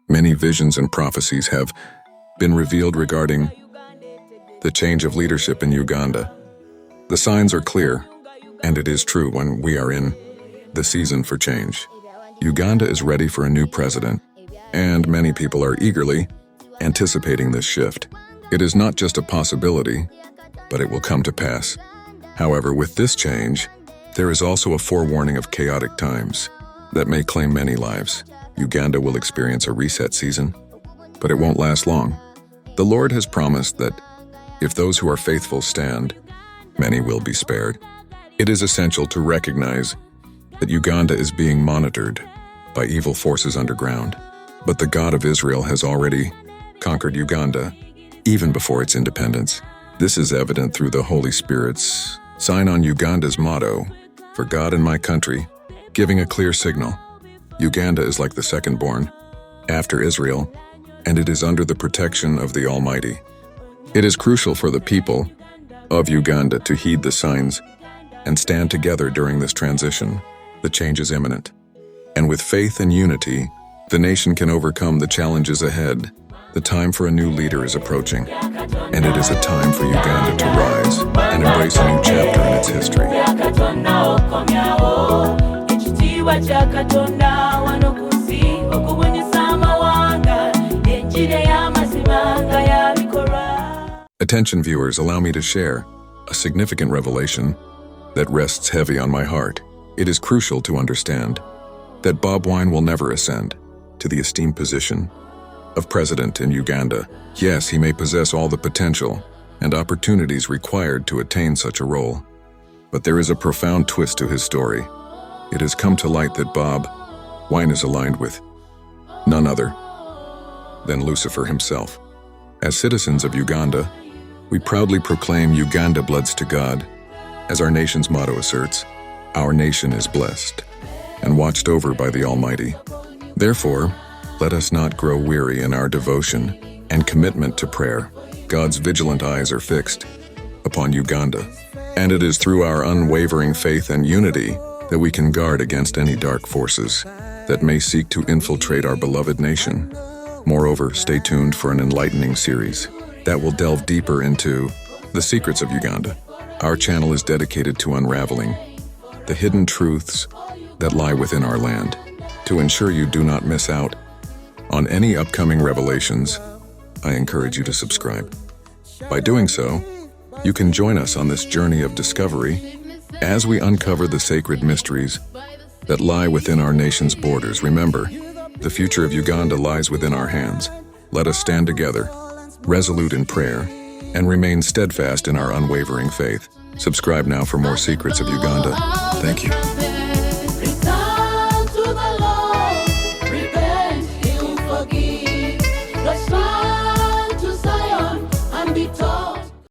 Many visions and prophecies have been revealed regarding the change of leadership in Uganda. The signs are clear, and it is true when we are in the season for change. Uganda is ready for a new president, and many people are eagerly anticipating this shift. It is not just a possibility, but it will come to pass. However, with this change, there is also a forewarning of chaotic times that may claim many lives. Uganda will experience a reset season, but it won't last long. The Lord has promised that if those who are faithful stand, many will be spared. It is essential to recognize that Uganda is being monitored by evil forces underground. But the God of Israel has already conquered Uganda, even before its independence. This is evident through the Holy Spirit's sign on Uganda's motto, "For God and my country," giving a clear signal. Uganda is like the second-born, after Israel, and it is under the protection of the Almighty. It is crucial for the people of Uganda to heed the signs and stand together during this transition. The change is imminent, and with faith and unity, the nation can overcome the challenges ahead. The time for a new leader is approaching, and it is a time for Uganda to rise and embrace a new chapter in its history. Attention viewers, allow me to share a significant revelation that rests heavy on my heart. It is crucial to understand that Bob Wine will never ascend to the esteemed position of president in Uganda. Yes, he may possess all the potential and opportunities required to attain such a role, but there is a profound twist to his story. It has come to light that Bob Wine is aligned with none other than Lucifer himself. As citizens of Uganda, we proudly proclaim Uganda bloods to God. As our nation's motto asserts, our nation is blessed and watched over by the Almighty. Therefore, let us not grow weary in our devotion and commitment to prayer. God's vigilant eyes are fixed upon Uganda, and it is through our unwavering faith and unity that we can guard against any dark forces that may seek to infiltrate our beloved nation. Moreover, stay tuned for an enlightening series that will delve deeper into the secrets of Uganda. Our channel is dedicated to unraveling the hidden truths that lie within our land. To ensure you do not miss out on any upcoming revelations, I encourage you to subscribe. By doing so, you can join us on this journey of discovery as we uncover the sacred mysteries that lie within our nation's borders. Remember, the future of Uganda lies within our hands. Let us stand together, resolute in prayer, and remain steadfast in our unwavering faith. Subscribe now for more secrets of Uganda. Thank you.